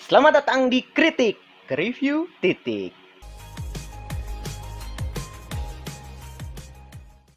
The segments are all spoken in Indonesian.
Selamat datang di Kritik ke Review Titik.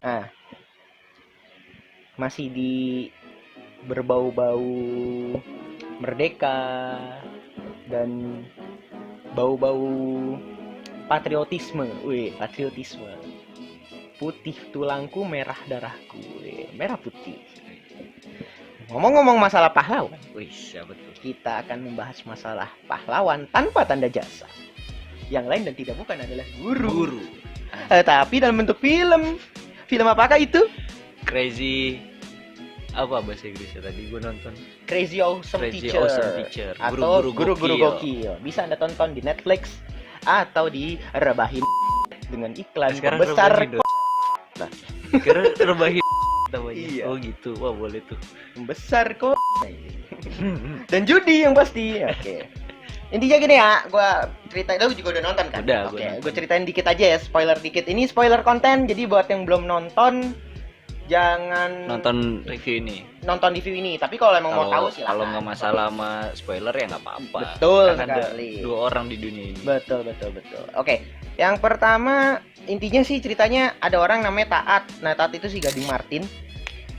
Nah, masih di berbau-bau merdeka dan bau-bau patriotisme. Wih, patriotisme. Putih tulangku, merah darahku. Wih, merah putih. Ngomong-ngomong masalah pahlawan, Wih, siapa tuh? kita akan membahas masalah pahlawan tanpa tanda jasa. Yang lain dan tidak bukan adalah guru. Tapi dalam bentuk film. Film apakah itu? Crazy apa bahasa Inggrisnya tadi gue nonton? Crazy Awesome Crazy Teacher. Awesome Teacher. Atau Guru-guru Guru-Guru Gokil. Gokil. Bisa Anda tonton di Netflix atau di Rebahin dengan iklan Sekarang besar. rebahin dong. Nah, kira rebahin namanya. Iya. Oh gitu. Wah, boleh tuh. Besar kok. Dan judi yang pasti. Oke. Intinya gini ya, gue ceritain, lu juga udah nonton kan? Udah, Oke, gua nonton. gue ceritain dikit aja ya, spoiler dikit. Ini spoiler konten, jadi buat yang belum nonton, jangan Nonton review ini. nonton review ini. Tapi kalau emang mau tahu silakan. Kalau nggak masalah sama spoiler ya nggak apa-apa. Betul Karena ada sekali. 2 orang di dunia ini. Betul. Oke, yang pertama intinya sih ceritanya ada orang namanya Taat. Nah, Taat itu si Gading Martin.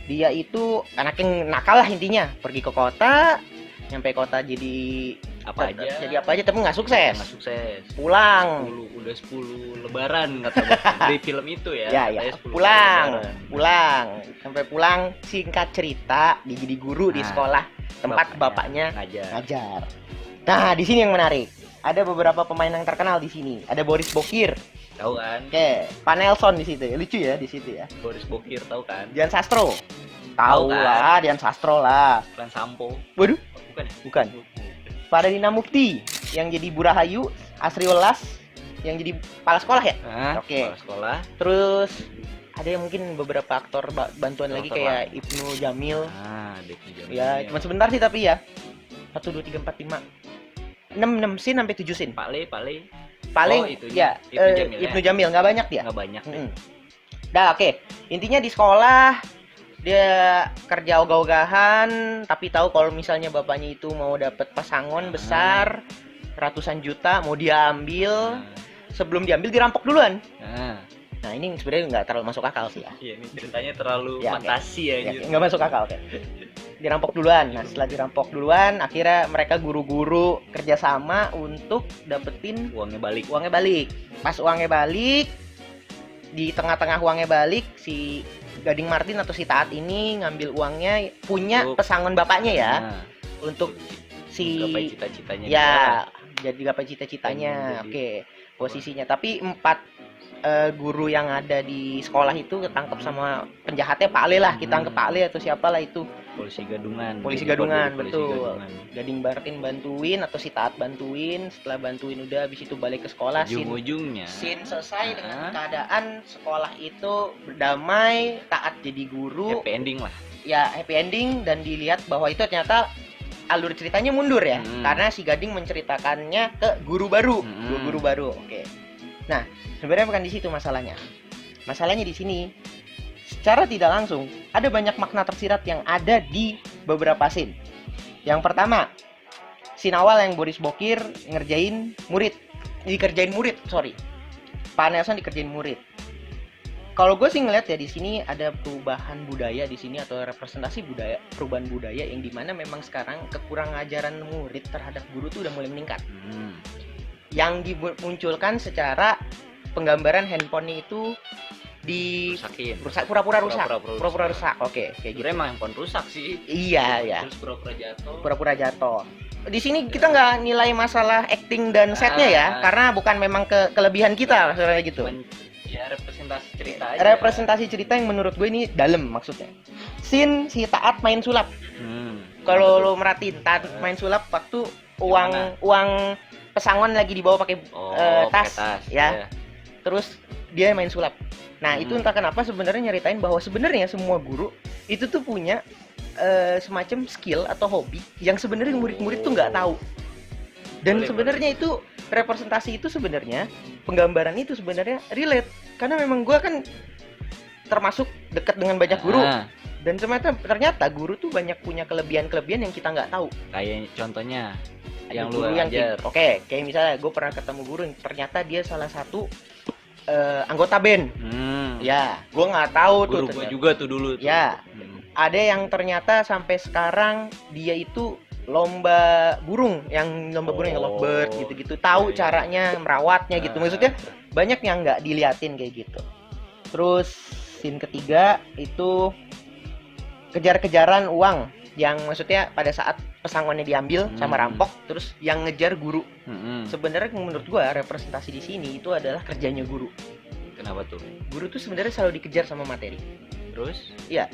Dia itu anak yang nakal lah intinya. Pergi ke kota, nyampe kota jadi Apa aja? Jadi apa aja tapi nggak sukses. Nggak sukses. Pulang. Udah 10 lebaran kata bapak di film itu ya. Ya, Katanya 10 pulang. lebaran. Sampai pulang, singkat cerita, dia jadi guru di Nah, sekolah tempat bapaknya ngajar. ngajar. Nah, di sini yang menarik. Ada beberapa pemain yang terkenal di sini. Ada Boris Bokir. Tahu kan? Oke, Pak Nelson di situ. Lucu ya di situ ya. Boris Bokir tahu kan? Dian Sastro. Tahu Tahu kan? lah, Dian Sastro lah. Klan Sampo. Waduh, Bukan ya? bukan. Fadlina Mufti yang jadi Burahayu, Asri Welas yang jadi kepala sekolah ya. Nah, Oke. kepala sekolah. Terus ada yang mungkin beberapa aktor bantuan lagi Aktor kayak Ibnu Jamil. Ah, Deki Jamil. Ya, cuma sebentar sih tapi ya. 1 2 3 4 5 6 scene sampai 7 scene. Pale. Paling Oh, itu ya Ibnu Jamil, Ibnu Jamil nggak banyak dia. Nggak banyak deh. Mm-mm. Dah, oke. Intinya di sekolah dia kerja ogah-ogahan tapi tahu kalau misalnya bapaknya itu mau dapat pesangon besar ratusan juta mau dia ambil, Nah, sebelum diambil dirampok duluan. nah, Nah, ini sebenarnya nggak terlalu masuk akal sih ya. iya ini ceritanya terlalu Ya, fantasi ya, Ya, gitu. nggak masuk akal kan. Dirampok duluan. Nah, setelah dirampok duluan, akhirnya mereka guru-guru kerjasama untuk dapetin Uangnya balik. uangnya balik. Pas uangnya balik, di tengah-tengah uangnya balik, si Gading Martin atau si Taat ini ngambil uangnya, punya Untuk- pesangon bapaknya ya, Nah, untuk si gapai cita-citanya dia. ya jadi gapai cita-citanya. Pengen Oke, posisinya. Tapi 4 guru yang ada di sekolah itu ketangkep sama penjahatnya Pak Ale lah, kita anggap Pak Ale atau siapalah itu. Polisi gadungan. Polisi Jadi gadungan, polisi betul. gadungan. Gading Martin bantuin atau si Taat bantuin. Setelah bantuin udah habis itu balik ke sekolah. Ujung-ujungnya Scene selesai dengan Ah. keadaan sekolah itu berdamai, Taat jadi guru. happy ending lah. Ya, happy ending dan dilihat bahwa itu ternyata alur ceritanya mundur ya. Karena si Gading menceritakannya ke guru baru, guru baru. Oke. Nah, sebenarnya bukan di situ masalahnya. Masalahnya di sini secara tidak langsung ada banyak makna tersirat yang ada di beberapa scene. Yang pertama, scene awal yang Boris Bokir dikerjain murid, sorry. Pak Nelson dikerjain murid. Kalau gue sih ngeliat ya di sini ada perubahan budaya di sini atau representasi budaya, perubahan budaya yang dimana memang sekarang kekurang ajaran murid terhadap guru tuh udah mulai meningkat. Yang dimunculkan secara penggambaran handphonenya itu Rusakin. pura-pura rusak. Pura-pura Pura-pura rusak. Oke, kayak gitu. Sebenarnya emang handphone rusak sih. Iya, ya. Terus pura-pura jatuh. Pura-pura jatuh. Di sini kita nggak nilai masalah acting dan setnya ya, karena bukan memang kelebihan kita maksudnya gitu. Ya representasi cerita aja. Representasi cerita yang menurut gue ini dalam maksudnya. Scene si Taat main sulap. Kalau lo merhatiin Taat main sulap waktu uang pesangon lagi dibawa pakai tas, ya. Terus dia main sulap. Nah, itu entah kenapa sebenarnya nyeritain bahwa sebenarnya semua guru itu tuh punya semacam skill atau hobi yang sebenarnya murid-murid tuh nggak tahu. Dan sebenarnya itu representasi itu sebenarnya penggambaran itu sebenarnya relate karena memang gue kan termasuk dekat dengan banyak guru dan ternyata guru tuh banyak punya kelebihan-kelebihan yang kita nggak tahu. Kayak contohnya Yang lu guru yang ajar. oke, kayak misalnya gue pernah ketemu guru yang ternyata dia salah satu anggota band. Ya, gue nggak tahu tuh. Guru gue ternyata. juga tuh dulu tuh. Ya, ada yang ternyata sampai sekarang dia itu lomba burung yang lovebird gitu-gitu, tahu iya. caranya merawatnya gitu. Maksudnya banyak yang nggak diliatin kayak gitu. Terus scene ketiga itu kejar-kejaran uang, yang maksudnya pada saat pesangonnya diambil sama rampok, terus yang ngejar guru. Sebenarnya menurut gua representasi di sini itu adalah kerjanya guru. Kenapa tuh? Guru tuh sebenarnya selalu dikejar sama materi. Terus? Ya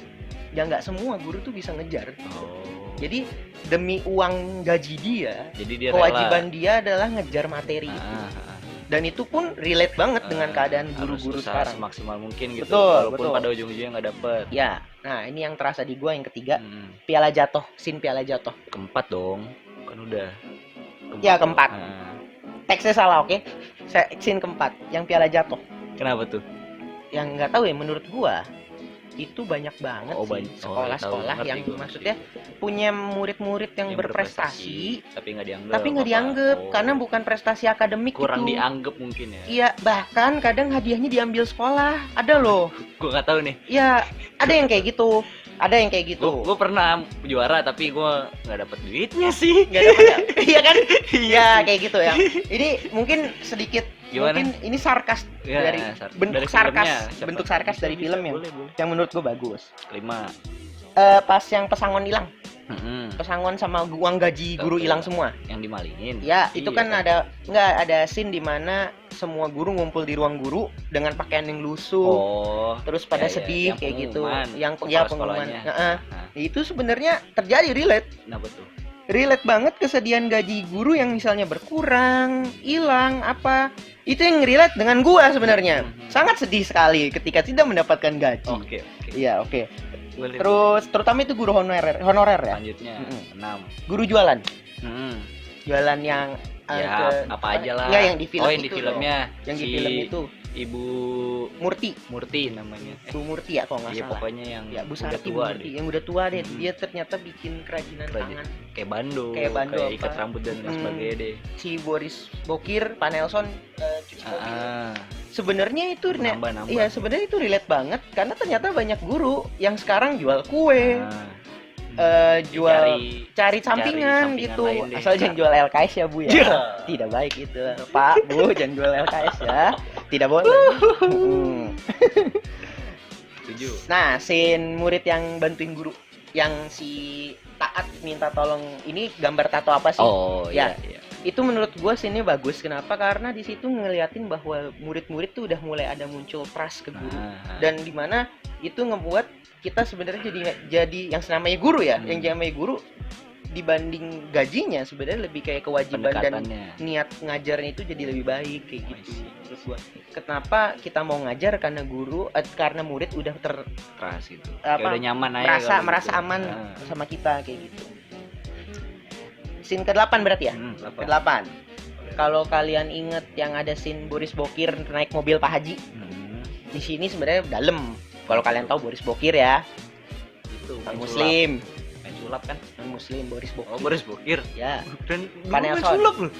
nggak semua guru tuh bisa ngejar. Oh. Jadi demi uang gaji dia, Jadi dia kewajiban rela. dia adalah ngejar materi itu. Dan itu pun relate banget dengan keadaan guru-guru sekarang. Semaksimal mungkin gitu. Betul, Walaupun betul. pada ujung-ujungnya nggak dapet. Ya, nah ini yang terasa di gua yang ketiga, piala jatuh, scene piala jatuh. Keempat dong, kan udah. Ya, keempat. Nah, Teksnya salah, oke? Scene keempat, yang piala jatuh. kenapa tuh? Yang nggak tahu ya, menurut gua itu banyak banget sih sekolah-sekolah yang maksudnya punya murid-murid yang berprestasi, tapi nggak dianggap karena bukan prestasi akademik, kurang gitu. dianggap mungkin ya. Iya, bahkan kadang hadiahnya diambil sekolah, ada loh. Gue nggak tahu nih. Iya, ada yang kayak gitu. Ada yang kayak gitu. Gue pernah juara tapi gue nggak dapet duitnya sih. Nggak dapat ya? Iya kan? Iya, kayak gitu ya. Ini mungkin sedikit Gimana? mungkin ini sarkas Ya, dari bentuk dari sarkas, filmnya. Siapa? bentuk sarkas dari Bisa, film boleh. yang menurut gue bagus. 5. Pas yang pesangon hilang, pesangon sama uang gaji guru Oke. hilang semua. Yang dimalingin. Ya, itu Iya, kan ada scene di mana semua guru ngumpul di ruang guru dengan pakaian yang lusuh. Oh. Terus pada ya, sedih yang kayak gitu. pengumuman, Yang kepala pengumuman. sekolahnya. Nah, Nah, itu sebenarnya terjadi relate. kenapa tuh? Relate banget kesedihan gaji guru yang misalnya berkurang, hilang apa. Itu yang relate dengan gua sebenarnya. Sangat sedih sekali ketika tidak mendapatkan gaji. Oke. Iya, oke. Boleh. Terus terutama itu guru honorer ya. Selanjutnya 6. Guru jualan. Hmm. Jualan yang Ya, apa aja lah. Enggak, yang di film yang di itu filmnya. loh. Yang di Si film itu Ibu Murti namanya. Bu Murti ya kalau nggak Iya, salah. pokoknya yang Ya, Bu udah Sarti, tua Bu Murti, deh. yang udah tua deh. Dia ternyata bikin kerajinan tangan. Kayak bando, Kayak ikat apa. rambut dan lain sebagainya deh. Si Boris Bokir, Pak Nelson cuci mobil. Sebenarnya itu Nambah. iya, sebenarnya itu relate banget karena ternyata banyak guru yang sekarang jual kue, cari sampingan gitu. Asal jangan jual LKS ya, Bu ya. Ya. Tidak baik itu. Pak, Bu, jangan jual LKS ya. Tidak boleh. Setuju. Nah, scene murid yang bantuin guru, yang si Taat minta tolong, ini gambar tato apa sih? Oh Ya. iya. Itu menurut gue scene-nya bagus. Kenapa? Karena di situ ngeliatin bahwa murid-murid tuh udah mulai ada muncul trust ke guru. Dan dimana itu ngebuat kita sebenarnya jadi yang namanya guru ya, yang namanya guru dibanding gajinya sebenarnya lebih kayak kewajiban dan niat ngajarnya itu jadi lebih baik kayak gitu. Terus gua, kenapa kita mau ngajar karena karena murid udah trust gitu. Udah nyaman merasa aja gitu. aman sama kita kayak gitu. Scene ke-8 berarti ya? Ke-8. Kalau kalian inget yang ada scene Boris Bokir naik mobil Pak Haji. Di sini sebenarnya dalam. Kalau kalian tahu Boris Bokir ya. Itu Muslim. Main sulap kan? Muslim Boris Bokir. Oh, Boris Bokir. Ya. Dan Pak Nelson. sulap loh.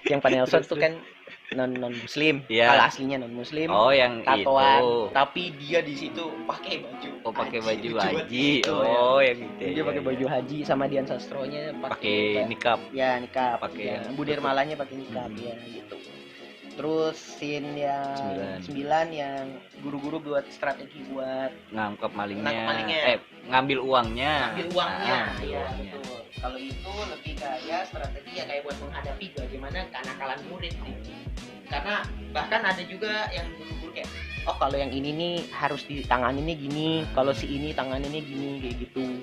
Yang Pak Nelson tuh kan non muslim. Kalau aslinya non muslim. Oh, yang tatoan, itu. tapi dia di situ pakai baju. Oh, pakai baju haji. Oh, yang gitu. Dia pakai baju haji sama Dian Sastronya pakai nikab. Ya, nikab. Pakai Bu Nirmalanya pakai nikab ya gitu. Terus scene yang 9 yang guru-guru buat strategi buat nangkep malingnya. malingnya. Ngambil uangnya. Iya, betul. Kalau itu lebih kayak strategi ya kayak buat menghadapi bagaimana kenakalan murid nih. Karena bahkan ada juga yang guru-guru kayak, oh kalau yang ini nih harus ditanganinnya gini, kalau si ini tanganinnya gini kayak gitu.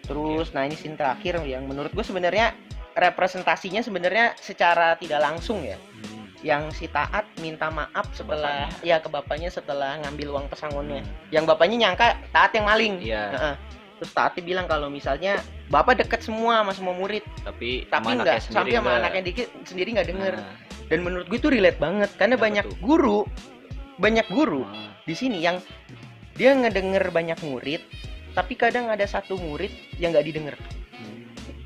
Terus nah ini scene terakhir yang menurut gue sebenarnya representasinya sebenarnya secara tidak langsung ya. Yang si Taat minta maaf setelah ke bapaknya setelah ngambil uang pesangonnya. Yang bapaknya nyangka Taat yang maling. Iya. Terus Taatnya bilang kalau misalnya bapak deket semua sama semua murid, tapi enggak sampai sama anaknya dikit sendiri nggak denger. Dan menurut gue itu relate banget karena banyak guru di sini yang dia ngedenger banyak murid, tapi kadang ada satu murid yang nggak didengar.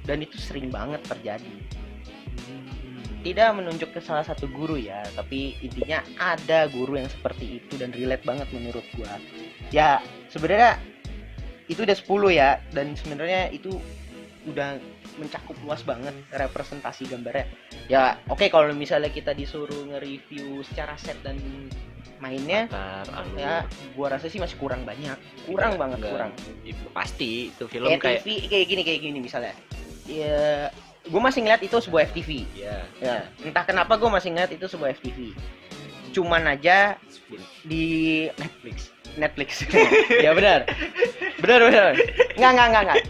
dan itu sering banget terjadi. Tidak menunjuk ke salah satu guru ya, tapi intinya ada guru yang seperti itu dan relate banget menurut gua. Ya sebenarnya itu udah 10 ya, dan sebenarnya itu udah mencakup luas banget representasi gambarnya. Ya oke, kalau misalnya kita disuruh nge-review secara set dan mainnya, ya gua rasa sih masih kurang banget kurang. Pasti itu film kayak TV kayak gini misalnya. Ya gue masih ngeliat itu sebuah FTV. Ya, entah kenapa gue masih ngeliat itu sebuah FTV. Cuman aja di Netflix. Ya benar. Enggak.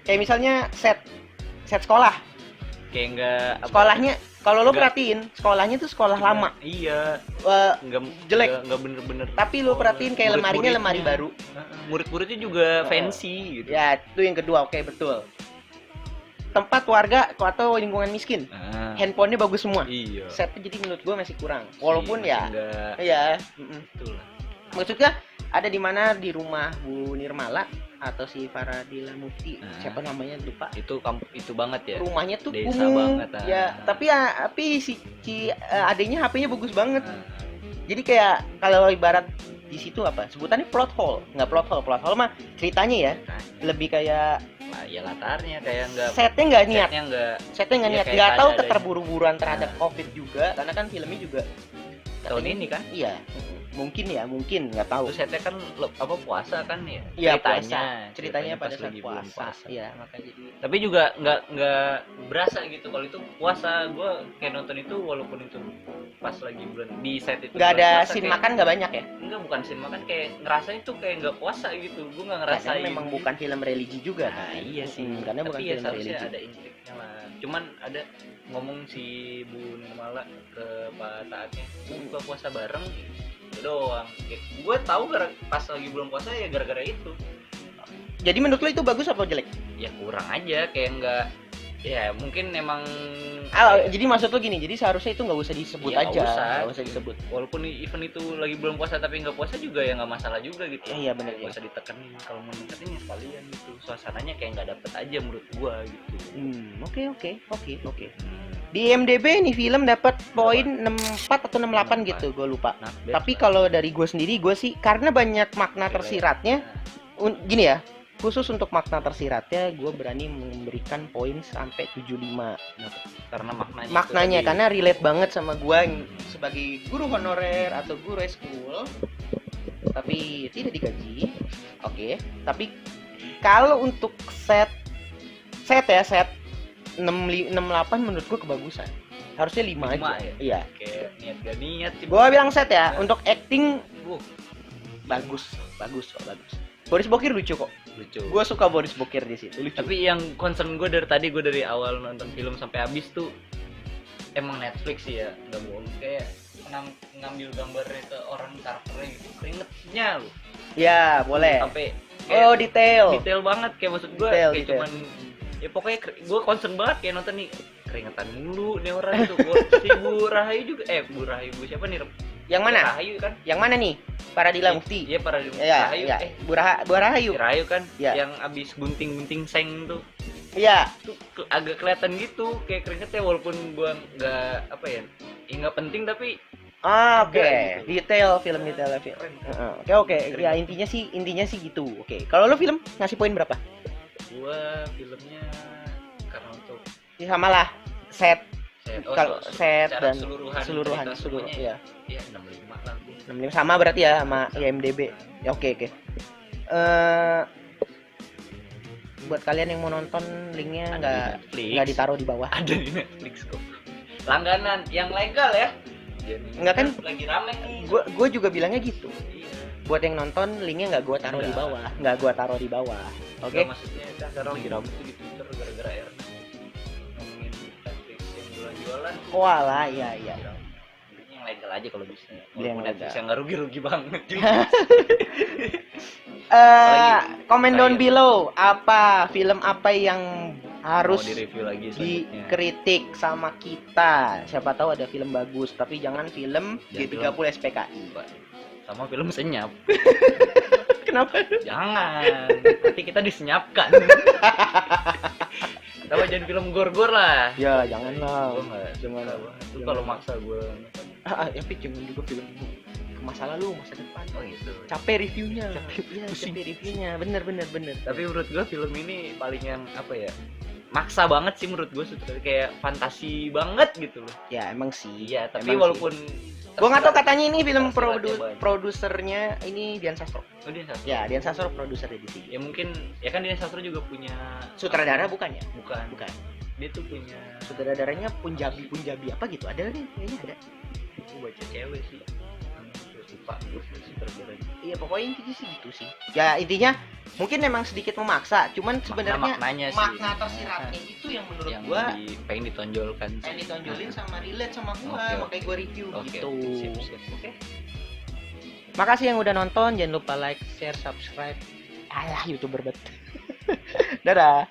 Kayak misalnya set sekolah. Kayak enggak sekolahnya, kalau lo perhatiin sekolahnya tuh sekolah lama. Iya. Enggak jelek. Enggak bener-bener. Tapi lo perhatiin kayak lemarinya lemari baru. Murid-muridnya juga fancy gitu. Ya, itu yang kedua. Oke, betul. Tempat warga atau lingkungan miskin, handphonenya bagus semua. Iya. Setnya jadi menurut gue masih kurang. Walaupun ya, iya. Itulah. Maksudnya ada di mana, di rumah Bu Nirmala atau si Faradila Mufti, siapa namanya lupa. Itu banget ya. Rumahnya tuh desa kumuh. Banget. Ya, tapi si adenya HP-nya bagus banget. Jadi kayak kalau ibarat di situ apa? Sebutannya plot hole. Enggak plot hole mah ceritanya ya. Lebih kayak ya latarnya kayak enggak, setnya nggak niat, nggak tahu keterburu-buruan terhadap COVID juga, karena kan filmnya juga tahun ini kan. Iya, mungkin nggak tahu. Terus setnya kan puasa kan ya. Iya, ceritanya pada saat puasa. Iya, makanya jadi. Tapi juga nggak berasa gitu kalau itu puasa. Gue kayak nonton itu walaupun itu pas lagi bulan di set itu. Nggak ada scene makan, nggak banyak ya? Enggak, bukan scene makan, kayak ngerasain tuh kayak nggak puasa gitu. Gue nggak ngerasain. Karena memang bukan film religi juga. Nah, iya sih. Karena bukan film religi. Ada intriknya lah. Cuman ada ngomong si Bu Nirmala ke Pak Taatnya, buka puasa bareng itu doang. Gue tahu pas lagi belum puasa ya gara-gara itu. Jadi menurut lo itu bagus apa jelek? Ya kurang aja, kayak enggak. Ya mungkin emang. Jadi maksud lo gini, jadi seharusnya itu nggak usah disebut ya, aja. Nggak usah disebut. Walaupun event itu lagi belum puasa tapi nggak puasa juga ya nggak masalah juga gitu. Iya benar. Nggak usah ditekenin. Kalau mau ditekenin ya sekalian gitu. Suasananya kayak nggak dapet aja menurut gua gitu. Oke. Di IMDb nih film dapat poin 64 atau 68 gitu, gue lupa. Tapi kalau dari gue sendiri, gue sih karena banyak makna tersiratnya, gini ya. Khusus untuk makna tersiratnya, gue berani memberikan poin sampai 75. Karena maknanya karena relate banget sama gue sebagai guru honorer atau guru school, tapi tidak digaji. Oke. Tapi kalau untuk set 68 menurut gue kebagusan. Harusnya 5 aja. Ya? Iya. Kayak niat sih. Gue bilang set ya. Untuk acting bagus. Boris Bokir lucu kok. Gue suka Boris Bokir di situ. Lucu. Tapi yang concern gue dari awal nonton film sampai habis tuh emang Netflix sih ya, nggak bohong, kayak ngambil gambarnya ke orang karakternya gitu, keringetnya lu. Ya boleh. Sampai detail banget, kayak maksud gue kayak cuman ya pokoknya gue concern banget kayak nonton nih keringetan mulu nih orang itu. Si Bu Rahayu juga Bu siapa nih? Yang mana? Rahayu kan? Yang mana nih? Paradila Mufti. Iya, Paradila Mufti. Ya, Rahayu. Ya. Bu Rahayu. Rahayu kan ya. Yang abis gunting seng tuh. Iya. Tuh agak kelihatan gitu kayak keringetnya, walaupun gua enggak enggak penting tapi oke. Gitu. Detail filmnya. Oke. Ya intinya sih gitu. Oke. Kalau lo film ngasih poin berapa? Gua filmnya karena untuk ya samalah set kalau set dan seluruhan ya. Ya 65 lah. 65 sama berarti ya sama IMDb. Ya oke. Buat kalian yang mau nonton, linknya nggak ditaruh di bawah. Ada di Netflix kok. Langganan yang legal ya. Enggak kan? Lagi rame nih. Gue juga bilangnya gitu. Iya. Buat yang nonton, linknya nggak gue taruh di bawah. Nggak gue taruh di bawah. Oke? Maksudnya kan sekarang lagi rame tuh di Twitter gara-gara ngomongin Netflix yang jualan. Walah, iya. Yang legal aja kalau bisa. Yang Netflix yang nggak rugi banget juga. Comment down below film apa yang harus dikritik sama kita. Siapa tahu ada film bagus, tapi jangan film G30 SPKI. Sama film senyap. Kenapa? Jangan. Nanti kita disenyapkan. Tapi jangan film gor-gor lah. Ya janganlah. Gua nggak Jangan. suka banget. Itu kalau maksa gue. Tapi jangan juga film ke masa lalu, masa depan. Oh gitu. Capek reviewnya. Pusing. Capek reviewnya. Bener. Tapi menurut gue film ini paling yang apa ya? Maksa banget sih menurut gue, kayak fantasi banget gitu loh. Ya emang sih. Iya, tapi Emang walaupun gue nggak tahu katanya ini film tersiratnya banyak. produsernya ini Dian Sastro. Oh, Dian Sastro. Ya Dian Sastro produsernya di sini. Ya mungkin ya kan Dian Sastro juga punya Sutradara bukan ya? bukan. Dia tuh punya Sutradaranya Punjabi apa gitu. Ada nih kayaknya ada. gue baca cewek sih. Lupa gue sutradaranya. Iya pokoknya intinya sih gitu sih. Ya intinya mungkin memang sedikit memaksa, cuman sebenarnya maknanya sih. makna tersiratnya itu yang menurut Yang gua pengen ditonjolkan. pengen ditonjolin sama relate sama gua, Oke. makanya gua review Oke, gitu. sip. Oke. Makasih yang udah nonton, jangan lupa like, share, subscribe. Alah, YouTuber bet. Dadah.